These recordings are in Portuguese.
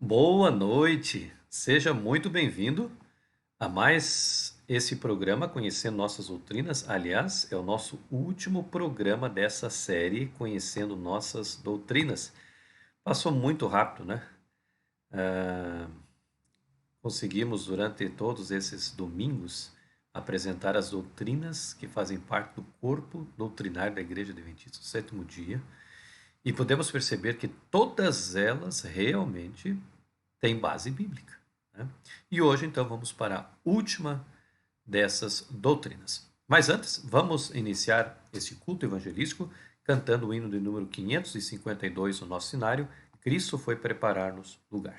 Boa noite, seja muito bem-vindo a mais esse programa Conhecendo Nossas Doutrinas. Aliás, é o nosso último programa dessa série Conhecendo Nossas Doutrinas. Passou muito rápido, né? Conseguimos durante todos esses domingos apresentar as doutrinas que fazem parte do corpo doutrinário da Igreja Adventista do Sétimo Dia. E podemos perceber que todas elas realmente têm base bíblica, né? E hoje, então, vamos para a última dessas doutrinas. Mas antes, vamos iniciar esse culto evangelístico cantando o hino de número 552 no nosso cenário, Cristo foi preparar-nos lugar.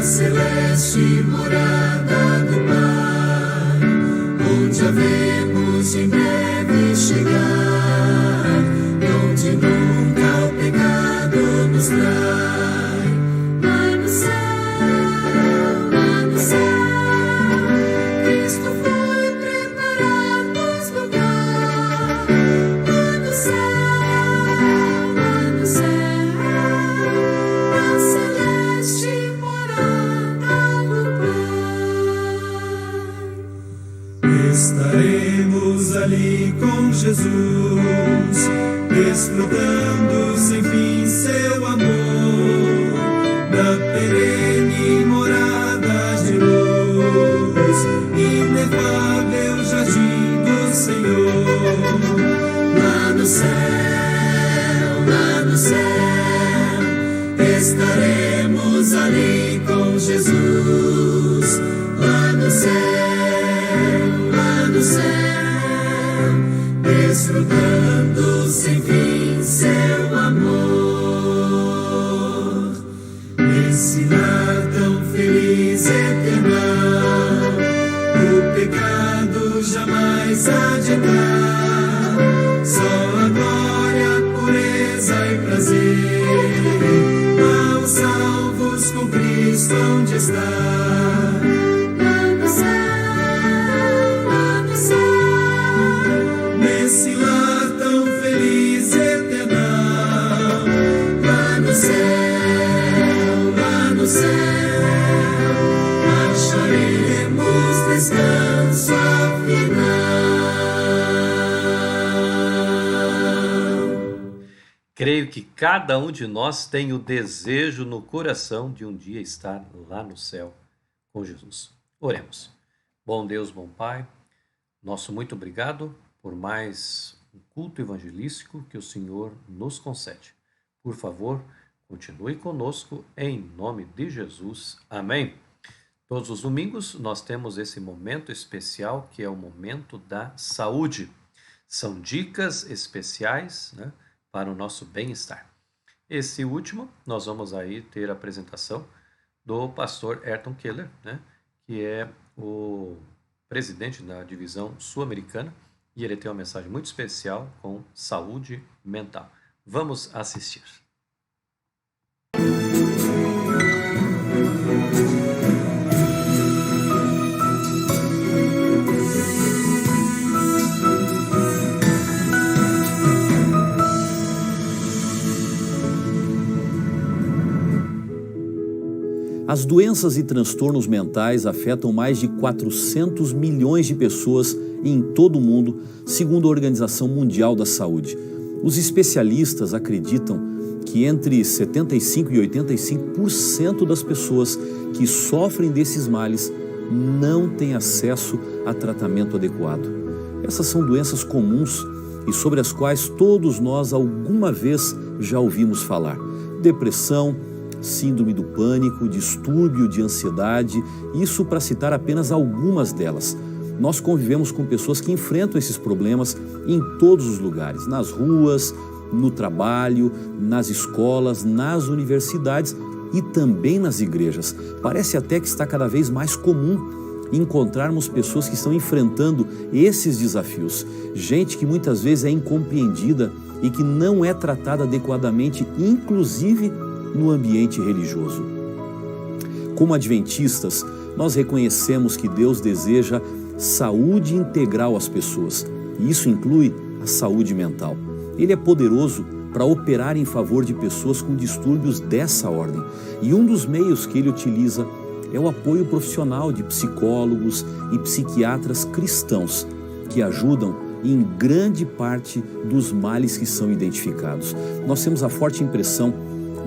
Celeste morada do Pai, onde havemos em breve chegar, e onde nunca o pecado nos trai. Lá no céu, Cristo foi preparar-nos lugar. Lá no céu, na celeste estaremos ali com Jesus, desfrutando sem fim seu amor, na perene morada de luz, inefável jardim do Senhor. Lá no céu, estaremos ali com Jesus, lá no céu, desfrutando sem fim seu amor. Nesse lar tão feliz e eternal, o pecado jamais há de entrar. Só a glória, pureza e prazer, aos salvos com Cristo onde está. Nesse lar tão feliz e eternal, lá no céu, acharemos descanso afinal. Creio que cada um de nós tem o desejo no coração de um dia estar lá no céu com Jesus. Oremos. Bom Deus, bom Pai, nosso muito obrigado por mais um culto evangelístico que o Senhor nos concede. Por favor, continue conosco em nome de Jesus. Amém. Todos os domingos nós temos esse momento especial que é o momento da saúde. São dicas especiais, né, para o nosso bem-estar. Esse último, nós vamos aí ter a apresentação do pastor Ayrton Keller, né, que é o presidente da divisão sul-americana, e ele tem uma mensagem muito especial com saúde mental. Vamos assistir. As doenças e transtornos mentais afetam mais de 400 milhões de pessoas em todo o mundo, segundo a Organização Mundial da Saúde. Os especialistas acreditam que entre 75% e 85% das pessoas que sofrem desses males não têm acesso a tratamento adequado. Essas são doenças comuns e sobre as quais todos nós alguma vez já ouvimos falar. Depressão, síndrome do pânico, distúrbio de ansiedade, isso para citar apenas algumas delas. Nós convivemos com pessoas que enfrentam esses problemas em todos os lugares, nas ruas, no trabalho, nas escolas, nas universidades e também nas igrejas. Parece até que está cada vez mais comum encontrarmos pessoas que estão enfrentando esses desafios. Gente que muitas vezes é incompreendida e que não é tratada adequadamente, inclusive no ambiente religioso. Como adventistas, nós reconhecemos que Deus deseja saúde integral às pessoas, e isso inclui a saúde mental. Ele é poderoso para operar em favor de pessoas com distúrbios dessa ordem, e um dos meios que ele utiliza é o apoio profissional de psicólogos e psiquiatras cristãos, que ajudam em grande parte dos males que são identificados. Nós temos a forte impressão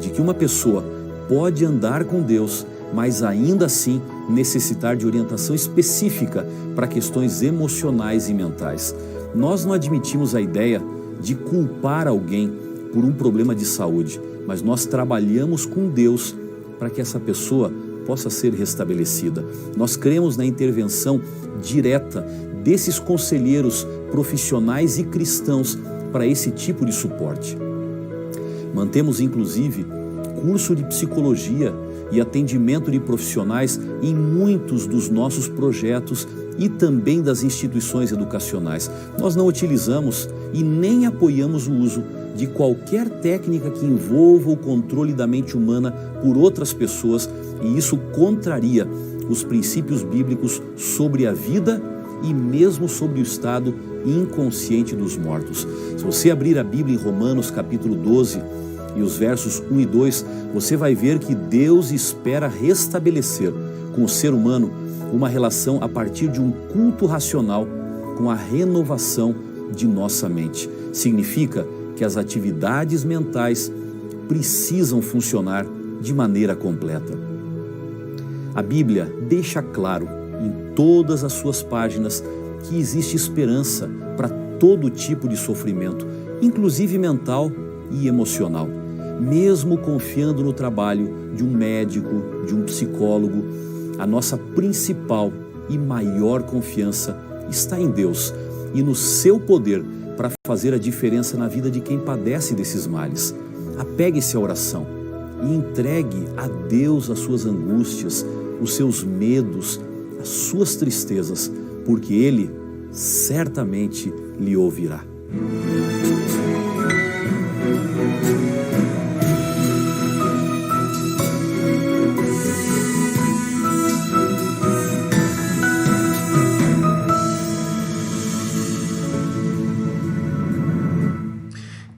de que uma pessoa pode andar com Deus, mas ainda assim necessitar de orientação específica para questões emocionais e mentais. Nós não admitimos a ideia de culpar alguém por um problema de saúde, mas nós trabalhamos com Deus para que essa pessoa possa ser restabelecida. Nós cremos na intervenção direta desses conselheiros profissionais e cristãos para esse tipo de suporte. Mantemos, inclusive, curso de psicologia e atendimento de profissionais em muitos dos nossos projetos e também das instituições educacionais. Nós não utilizamos e nem apoiamos o uso de qualquer técnica que envolva o controle da mente humana por outras pessoas, e isso contraria os princípios bíblicos sobre a vida e mesmo sobre o estado inconsciente dos mortos. Se você abrir a Bíblia em Romanos capítulo 12 e os versos 1 e 2, você vai ver que Deus espera restabelecer com o ser humano uma relação a partir de um culto racional com a renovação de nossa mente. Significa que as atividades mentais precisam funcionar de maneira completa. A Bíblia deixa claro em todas as suas páginas que existe esperança para todo tipo de sofrimento, inclusive mental e emocional. Mesmo confiando no trabalho de um médico, de um psicólogo, a nossa principal e maior confiança está em Deus e no seu poder para fazer a diferença na vida de quem padece desses males. Apegue-se à oração e entregue a Deus as suas angústias, os seus medos, as suas tristezas, porque Ele certamente lhe ouvirá.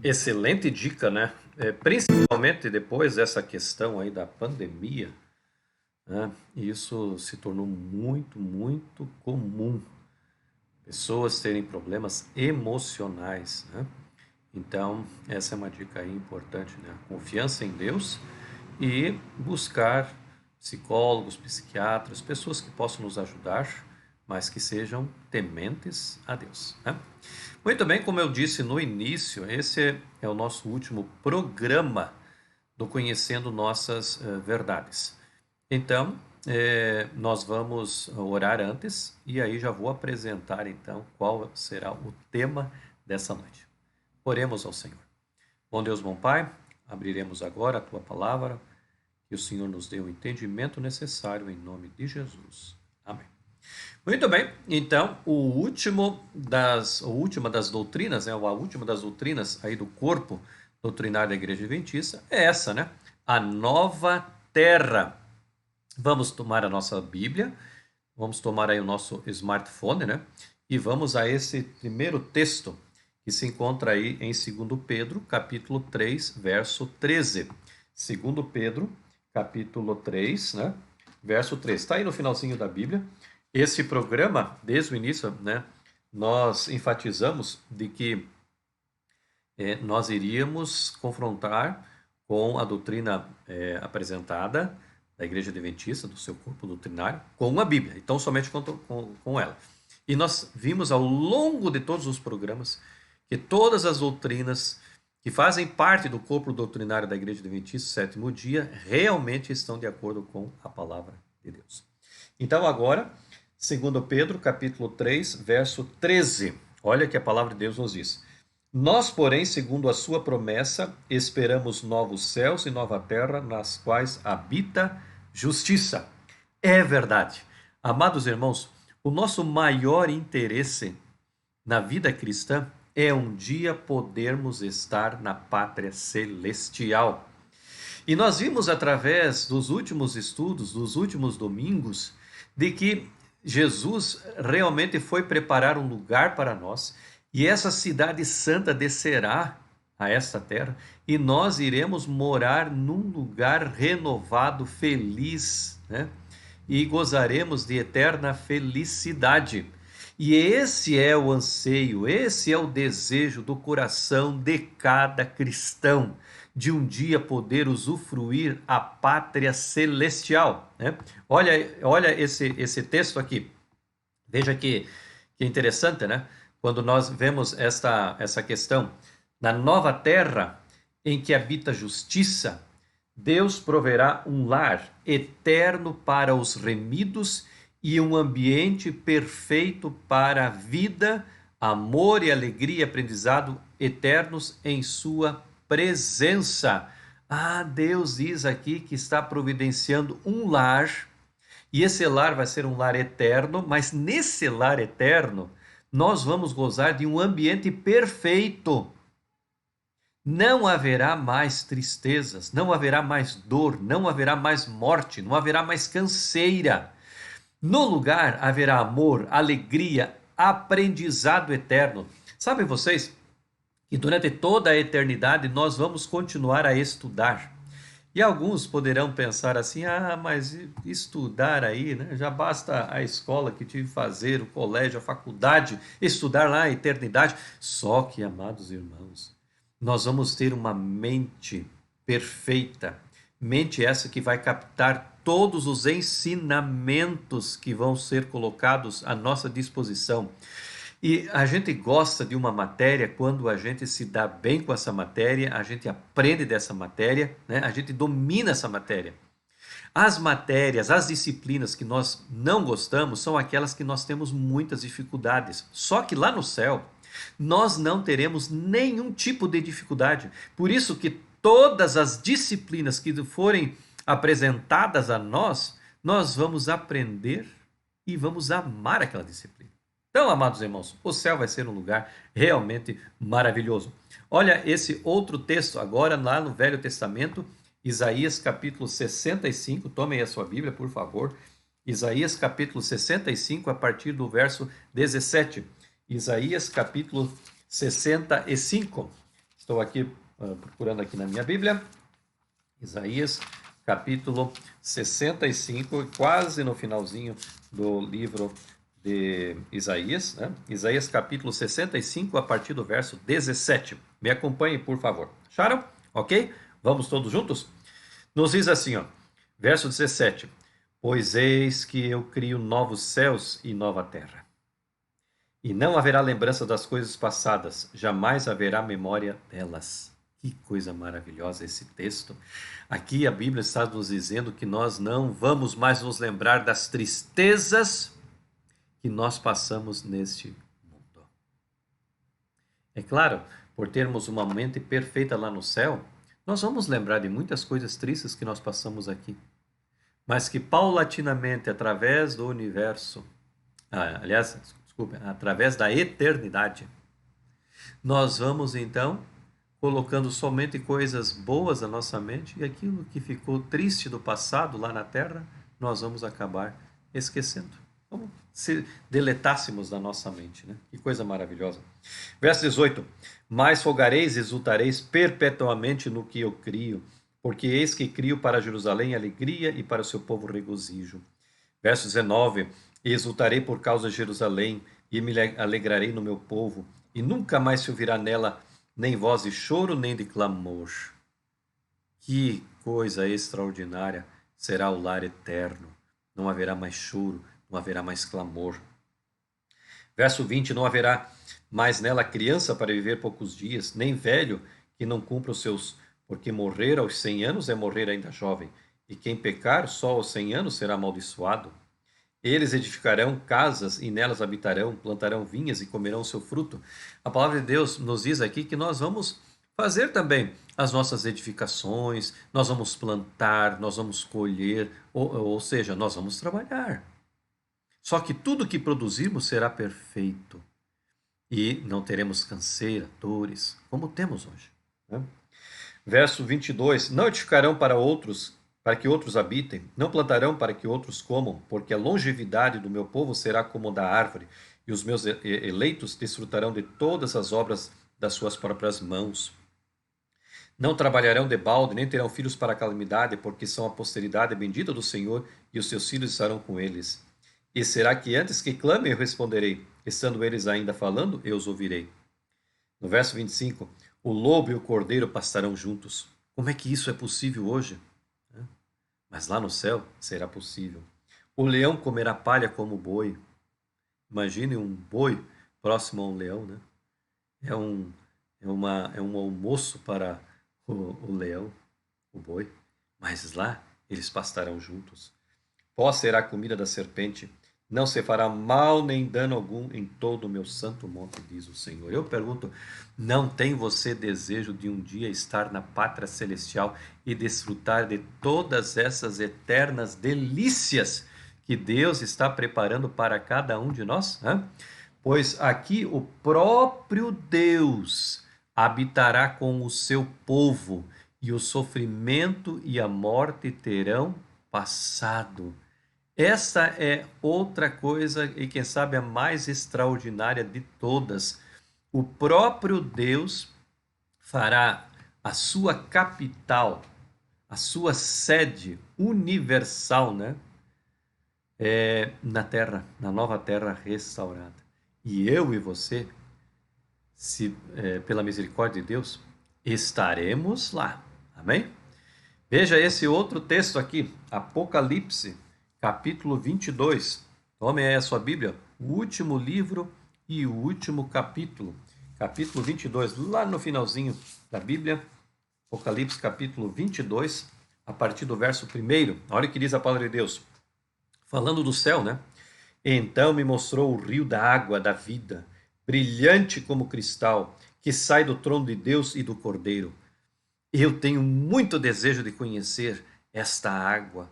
Excelente dica, né? Principalmente depois dessa questão aí da pandemia, né? Isso se tornou muito comum. Pessoas terem problemas emocionais, né? Então, essa é uma dica aí importante, né? Confiança em Deus e buscar psicólogos, psiquiatras, pessoas que possam nos ajudar, mas que sejam tementes a Deus, né? Muito bem, como eu disse no início, esse é o nosso último programa do Conhecendo Nossas Verdades. Então, nós vamos orar antes e aí já vou apresentar então qual será o tema dessa noite. Oremos ao Senhor. Bom Deus, bom Pai, abriremos agora a Tua Palavra, que o Senhor nos dê o entendimento necessário em nome de Jesus. Amém. Muito bem, então a última das doutrinas, né, a última das doutrinas aí do corpo doutrinário da Igreja Adventista é essa, né? A nova terra. Vamos tomar a nossa Bíblia, vamos tomar aí o nosso smartphone, né? E vamos a esse primeiro texto que se encontra aí em 2 Pedro, capítulo 3, verso 13. 2 Pedro, capítulo 3, né? Verso 13. Está aí no finalzinho da Bíblia. Esse programa, desde o início, né, nós enfatizamos de que nós iríamos confrontar com a doutrina apresentada da Igreja Adventista, do seu corpo doutrinário, com a Bíblia, então somente com ela. E nós vimos ao longo de todos os programas que todas as doutrinas que fazem parte do corpo doutrinário da Igreja Adventista, sétimo dia, realmente estão de acordo com a palavra de Deus. Então agora, 2 Pedro, capítulo 3, verso 13. Olha que a palavra de Deus nos diz. Nós, porém, segundo a sua promessa, esperamos novos céus e nova terra, nas quais habita justiça. É verdade. Amados irmãos, o nosso maior interesse na vida cristã é um dia podermos estar na pátria celestial. E nós vimos através dos últimos estudos, dos últimos domingos, de que Jesus realmente foi preparar um lugar para nós, e essa cidade santa descerá a esta terra, e nós iremos morar num lugar renovado, feliz, né? E gozaremos de eterna felicidade. E esse é o anseio, esse é o desejo do coração de cada cristão, de um dia poder usufruir a pátria celestial, né? Olha esse texto aqui. Veja que interessante, né? Quando nós vemos essa questão, na nova terra em que habita justiça, Deus proverá um lar eterno para os remidos e um ambiente perfeito para a vida, amor e alegria, aprendizado eternos em sua presença. Ah, Deus diz aqui que está providenciando um lar, e esse lar vai ser um lar eterno, mas nesse lar eterno nós vamos gozar de um ambiente perfeito. Não haverá mais tristezas, não haverá mais dor, não haverá mais morte, não haverá mais canseira. No lugar haverá amor, alegria, aprendizado eterno. Sabem vocês que durante toda a eternidade nós vamos continuar a estudar. E alguns poderão pensar assim: ah, mas estudar aí, né? Já basta a escola que tive que fazer, o colégio, a faculdade, estudar lá a eternidade. Só que, amados irmãos, nós vamos ter uma mente perfeita, mente essa que vai captar todos os ensinamentos que vão ser colocados à nossa disposição. E a gente gosta de uma matéria quando a gente se dá bem com essa matéria, a gente aprende dessa matéria, né? A gente domina essa matéria. As matérias, as disciplinas que nós não gostamos são aquelas que nós temos muitas dificuldades. Só que lá no céu, nós não teremos nenhum tipo de dificuldade. Por isso que todas as disciplinas que forem apresentadas a nós, nós vamos aprender e vamos amar aquela disciplina. Então, amados irmãos, o céu vai ser um lugar realmente maravilhoso. Olha esse outro texto agora lá no Velho Testamento, Isaías capítulo 65, tomem a sua Bíblia, por favor. Isaías capítulo 65, a partir do verso 17. Isaías capítulo 65. Estou aqui procurando aqui na minha Bíblia. Isaías capítulo 65, quase no finalzinho do livro de Isaías, né? Isaías capítulo 65, a partir do verso 17. Me acompanhem, por favor. Acharam? Ok? Vamos todos juntos? Nos diz assim, ó, verso 17. Pois eis que eu crio novos céus e nova terra. E não haverá lembrança das coisas passadas, jamais haverá memória delas. Que coisa maravilhosa esse texto. Aqui a Bíblia está nos dizendo que nós não vamos mais nos lembrar das tristezas que nós passamos neste mundo. É claro, por termos uma mente perfeita lá no céu, nós vamos lembrar de muitas coisas tristes que nós passamos aqui, mas que paulatinamente, através do universo, através da eternidade, nós vamos então colocando somente coisas boas na nossa mente, e aquilo que ficou triste do passado lá na terra, nós vamos acabar esquecendo. Como se deletássemos da nossa mente, né? Que coisa maravilhosa. Verso 18. Mas folgareis e exultareis perpetuamente no que eu crio, porque eis que crio para Jerusalém alegria e para o seu povo regozijo. Verso 19. Exultarei por causa de Jerusalém e me alegrarei no meu povo, e nunca mais se ouvirá nela nem voz de choro, nem de clamor. Que coisa extraordinária será o lar eterno. Não haverá mais choro, não haverá mais clamor. Verso 20, não haverá mais nela criança para viver poucos dias, nem velho que não cumpra os seus, porque morrer aos 100 anos é morrer ainda jovem, e quem pecar só aos 100 anos será amaldiçoado. Eles edificarão casas e nelas habitarão, plantarão vinhas e comerão o seu fruto. A palavra de Deus nos diz aqui que nós vamos fazer também as nossas edificações, nós vamos plantar, nós vamos colher, ou seja, nós vamos trabalhar. Só que tudo que produzirmos será perfeito e não teremos canseira, dores, como temos hoje, né? Verso 22, não edificarão para outros, para que outros habitem, não plantarão para que outros comam, porque a longevidade do meu povo será como da árvore, e os meus eleitos desfrutarão de todas as obras das suas próprias mãos. Não trabalharão debalde, nem terão filhos para a calamidade, porque são a posteridade bendita do Senhor, e os seus filhos estarão com eles. E será que antes que clamem eu responderei, estando eles ainda falando, eu os ouvirei. No verso 25, o lobo e o cordeiro pastarão juntos. Como é que isso é possível hoje? Mas lá no céu será possível. O leão comerá palha como o boi. Imagine um boi próximo a um leão, né? É um almoço para o leão, o boi. Mas lá eles pastarão juntos. Pó será a comida da serpente. Não se fará mal nem dano algum em todo o meu santo monte, diz o Senhor. Eu pergunto, não tem você desejo de um dia estar na pátria celestial e desfrutar de todas essas eternas delícias que Deus está preparando para cada um de nós? Pois aqui o próprio Deus habitará com o seu povo, e o sofrimento e a morte terão passado. Essa é outra coisa e quem sabe a mais extraordinária de todas. O próprio Deus fará a sua capital, a sua sede universal, né? Na terra, na nova terra restaurada. E eu e você, pela misericórdia de Deus, estaremos lá. Amém? Veja esse outro texto aqui, Apocalipse, capítulo 22. Tome aí a sua Bíblia, o último livro e o último capítulo. Capítulo 22, lá no finalzinho da Bíblia, Apocalipse, capítulo 22, a partir do verso 1. Olha o que diz a palavra de Deus. Falando do céu, né? Então me mostrou o rio da água da vida, brilhante como cristal, que sai do trono de Deus e do Cordeiro. Eu tenho muito desejo de conhecer esta água,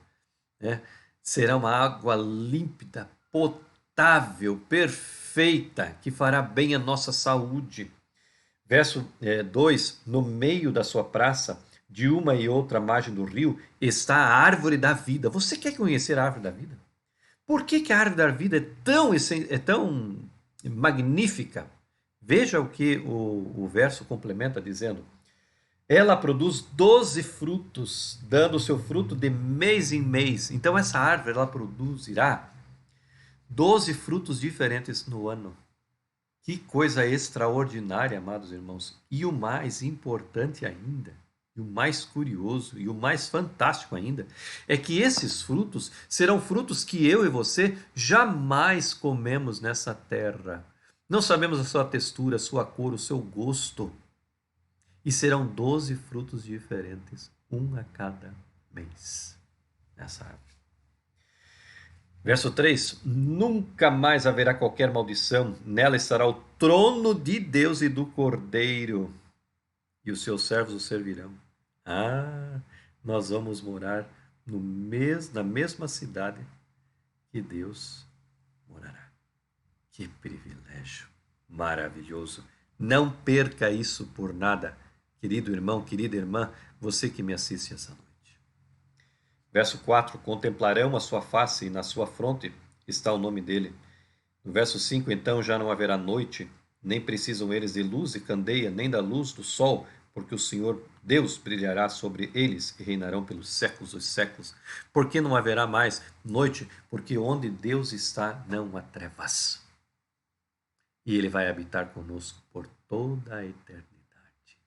né? Será uma água límpida, potável, perfeita, que fará bem à nossa saúde. Verso 2, no meio da sua praça, de uma e outra margem do rio, está a árvore da vida. Você quer conhecer a árvore da vida? Por que a árvore da vida é tão magnífica? Veja o que o verso complementa dizendo: ela produz 12 frutos, dando o seu fruto de mês em mês. Então essa árvore ela produzirá 12 frutos diferentes no ano. Que coisa extraordinária, amados irmãos. E o mais importante ainda, e o mais curioso e o mais fantástico ainda, é que esses frutos serão frutos que eu e você jamais comemos nessa terra. Não sabemos a sua textura, a sua cor, o seu gosto. E serão 12 frutos diferentes, um a cada mês, nessa árvore. Verso 3, nunca mais haverá qualquer maldição, nela estará o trono de Deus e do Cordeiro, e os seus servos o servirão. Nós vamos morar na mesma cidade que Deus morará. Que privilégio maravilhoso. Não perca isso por nada, querido irmão, querida irmã, você que me assiste essa noite. Verso 4, contemplarão a sua face e na sua fronte está o nome dele. No verso 5, então já não haverá noite, nem precisam eles de luz e candeia, nem da luz do sol, porque o Senhor Deus brilhará sobre eles e reinarão pelos séculos dos séculos. Por que não haverá mais noite? Porque onde Deus está não há trevas. E ele vai habitar conosco por toda a eternidade.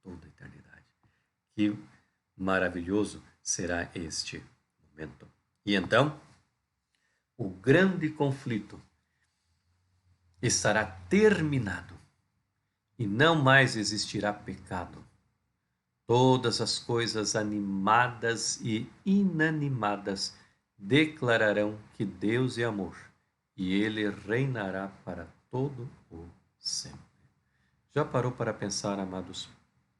Toda a eternidade. Que maravilhoso será este momento. E então, o grande conflito estará terminado e não mais existirá pecado. Todas as coisas animadas e inanimadas declararão que Deus é amor e ele reinará para todo o sempre. Já parou para pensar, amados?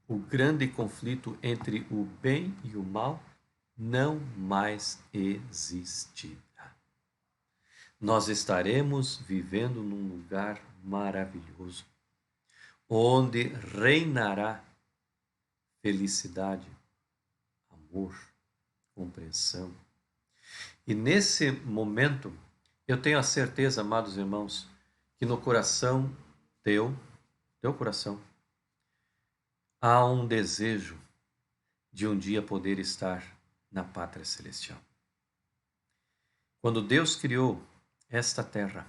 O grande conflito entre o bem e o mal não mais existirá. nós estaremos vivendo num lugar maravilhoso, onde reinará felicidade, amor, compreensão. E nesse momento, eu tenho a certeza, amados irmãos, que no coração teu coração, há um desejo de um dia poder estar na pátria celestial. Quando Deus criou esta terra,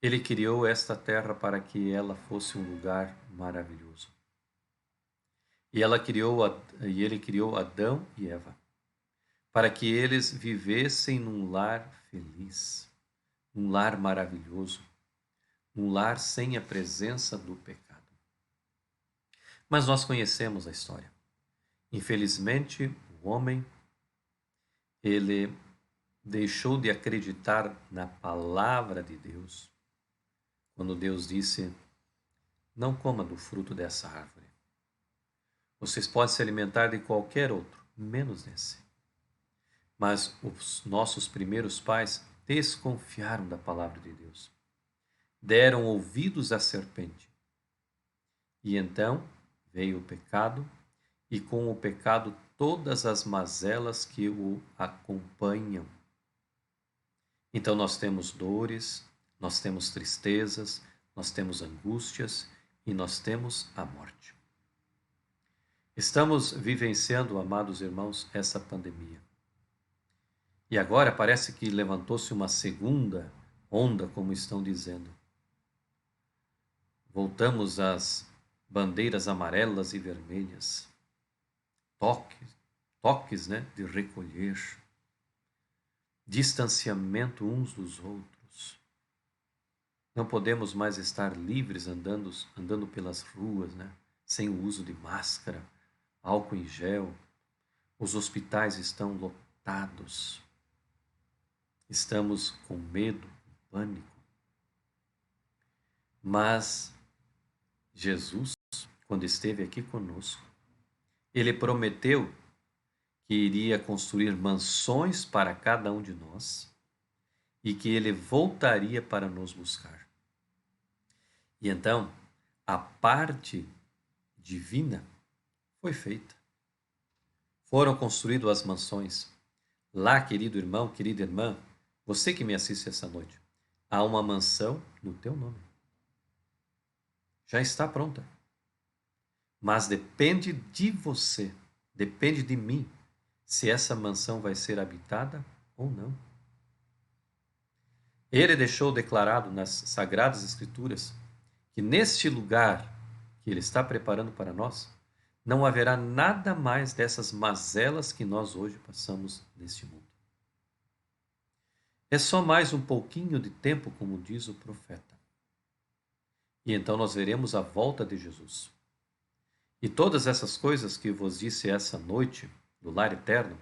Ele criou esta terra para que ela fosse um lugar maravilhoso. E Ele criou Adão e Eva, para que eles vivessem num lar feliz, um lar maravilhoso, um lar sem a presença do pecado. Mas nós conhecemos a história. Infelizmente, o homem, ele deixou de acreditar na palavra de Deus, quando Deus disse: não coma do fruto dessa árvore. Vocês podem se alimentar de qualquer outro, menos desse. Mas os nossos primeiros pais desconfiaram da palavra de Deus. Deram ouvidos à serpente. E então veio o pecado, e com o pecado todas as mazelas que o acompanham. Então nós temos dores, nós temos tristezas, nós temos angústias e nós temos a morte. Estamos vivenciando, amados irmãos, essa pandemia. E agora parece que levantou-se uma segunda onda, como estão dizendo. Voltamos às bandeiras amarelas e vermelhas, toques, de recolher, distanciamento uns dos outros. Não podemos mais estar livres andando pelas ruas, sem o uso de máscara, álcool em gel. Os hospitais estão lotados. Estamos com medo, pânico. Mas Jesus, quando esteve aqui conosco, Ele prometeu que iria construir mansões para cada um de nós e que Ele voltaria para nos buscar. E então, a parte divina foi feita. Foram construídas as mansões. Lá, querido irmão, querida irmã, você que me assiste essa noite, há uma mansão no teu nome. Já está pronta. Mas depende de você, depende de mim, se essa mansão vai ser habitada ou não. Ele deixou declarado nas Sagradas Escrituras que neste lugar que Ele está preparando para nós, não haverá nada mais dessas mazelas que nós hoje passamos neste mundo. É só mais um pouquinho de tempo, como diz o profeta. E então nós veremos a volta de Jesus. E todas essas coisas que vos disse essa noite, do lar eterno,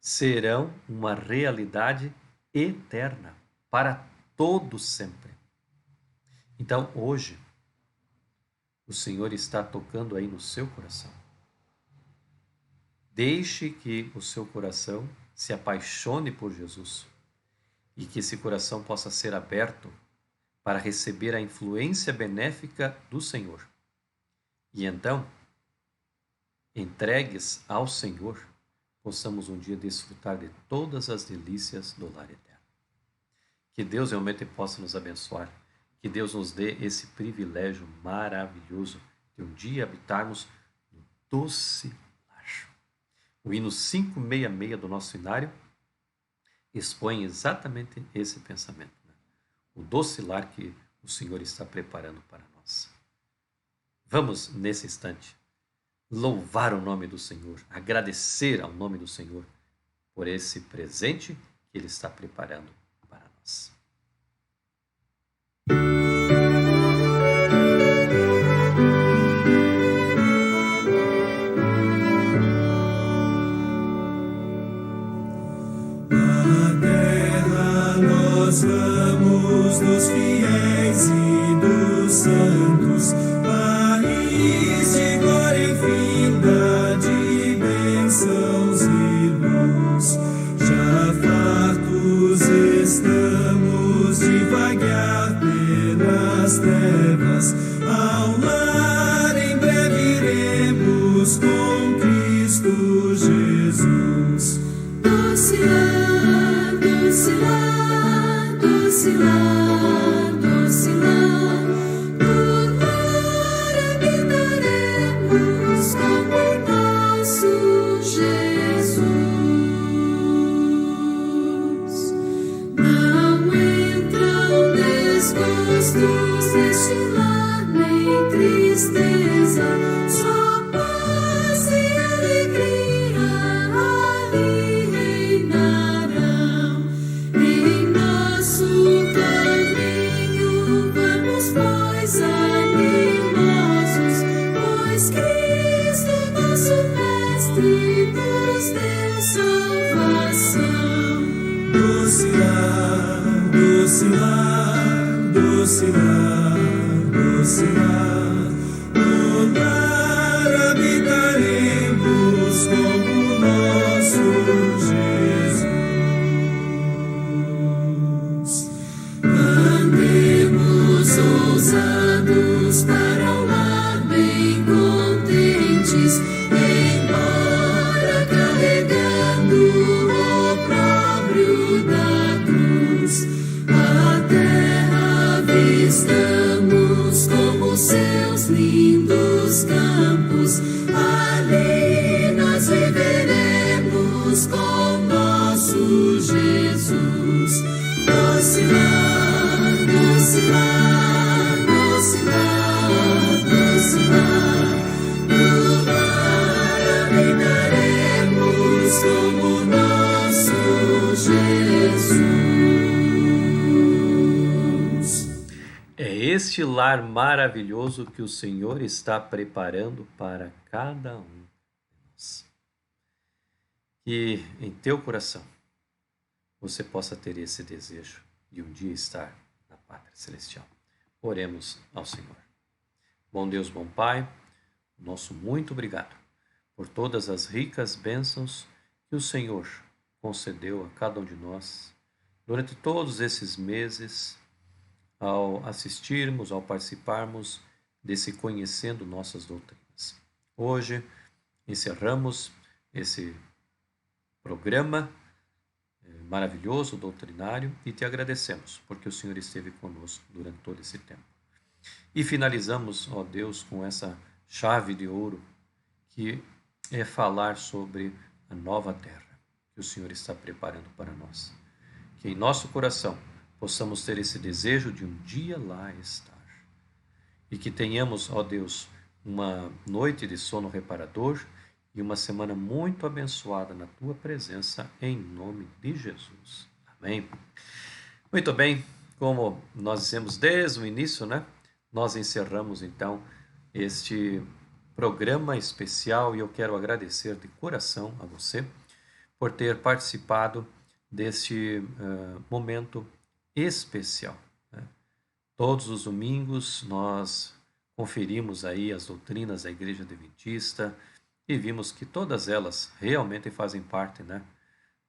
serão uma realidade eterna, para todo sempre. Então, hoje, o Senhor está tocando aí no seu coração. Deixe que o seu coração se apaixone por Jesus e que esse coração possa ser aberto para receber a influência benéfica do Senhor. E então, entregues ao Senhor, possamos um dia desfrutar de todas as delícias do lar eterno. Que Deus realmente possa nos abençoar, que Deus nos dê esse privilégio maravilhoso de um dia habitarmos no doce lar. O hino 566 do nosso hinário expõe exatamente esse pensamento, o doce lar que o Senhor está preparando para nós. Vamos, nesse instante, louvar o nome do Senhor, agradecer ao nome do Senhor por esse presente que Ele está preparando para nós. A terra nós vamos dos fiéis e dos santos, país de glória infinita, de bênçãos e luz. Já fartos estamos trevas, ao lar em breve iremos com Cristo Jesus. Doce lar, doce lar, doce lar, doce lar, no lar habitaremos com o nosso Jesus. Não entram desgostos neste lar, nem tristeza, só paz e alegria ali reinarão. Em nosso caminho vamos, pois, animosos, pois Cristo, nosso Mestre, nos deu salvação. Doce lar, doce lar, doce lar, doce lar, no lar habitaremos com o nosso Jesus. Andemos ousados para o lar, bem contentes, embora carregando o opróbrio da cruz. A terra avistamos como seus lindos campos, ali nós viveremos com nosso Jesus. Doce lar, doce lar, doce lar, doce lar, no lar habitaremos como nosso Jesus. É este lar maravilhoso que o Senhor está preparando para cada um de nós. Que em teu coração você possa ter esse desejo de um dia estar na Pátria Celestial. Oremos ao Senhor. Bom Deus, bom Pai, nosso muito obrigado por todas as ricas bênçãos que o Senhor concedeu a cada um de nós durante todos esses meses, ao assistirmos, ao participarmos desse Conhecendo Nossas Doutrinas. Hoje encerramos esse programa maravilhoso, doutrinário, e te agradecemos, porque o Senhor esteve conosco durante todo esse tempo. E finalizamos, ó Deus, com essa chave de ouro, que é falar sobre a nova terra que o Senhor está preparando para nós. Que em nosso coração possamos ter esse desejo de um dia lá estar. E que tenhamos, ó Deus, uma noite de sono reparador e uma semana muito abençoada na Tua presença, em nome de Jesus. Amém. Muito bem, como nós dissemos desde o início, né? Nós encerramos então este programa especial e eu quero agradecer de coração a você por ter participado deste momento especial, né? Todos os domingos nós conferimos aí as doutrinas da Igreja Adventista e vimos que todas elas realmente fazem parte, né,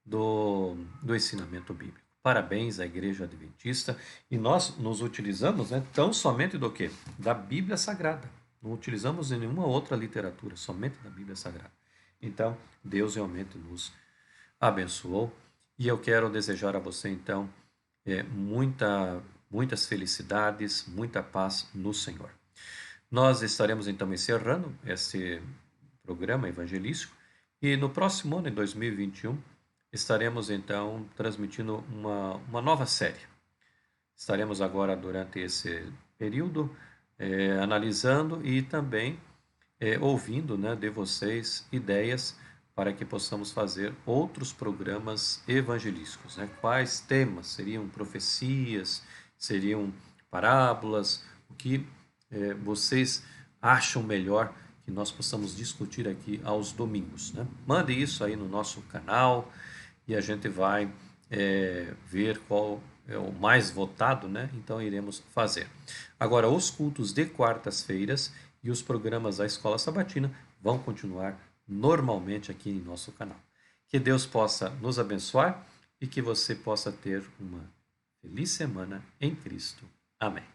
do ensinamento bíblico. Parabéns à Igreja Adventista. E nós nos utilizamos, né, tão somente do quê? Da Bíblia Sagrada. Não utilizamos em nenhuma outra literatura, somente da Bíblia Sagrada. Então, Deus realmente nos abençoou. E eu quero desejar a você, então, muitas felicidades, muita paz no Senhor. Nós estaremos, então, encerrando esse programa evangelístico e no próximo ano, em 2021, estaremos, então, transmitindo uma nova série. Estaremos agora, durante esse período, analisando e também ouvindo, né, de vocês ideias para que possamos fazer outros programas evangelísticos, né? Quais temas? Seriam profecias? Seriam parábolas? O que vocês acham melhor que nós possamos discutir aqui aos domingos, né? Mande isso aí no nosso canal e a gente vai ver qual é o mais votado, né? Então iremos fazer. Agora, os cultos de quartas-feiras e os programas da Escola Sabatina vão continuar normalmente aqui em nosso canal. Que Deus possa nos abençoar e que você possa ter uma feliz semana em Cristo. Amém.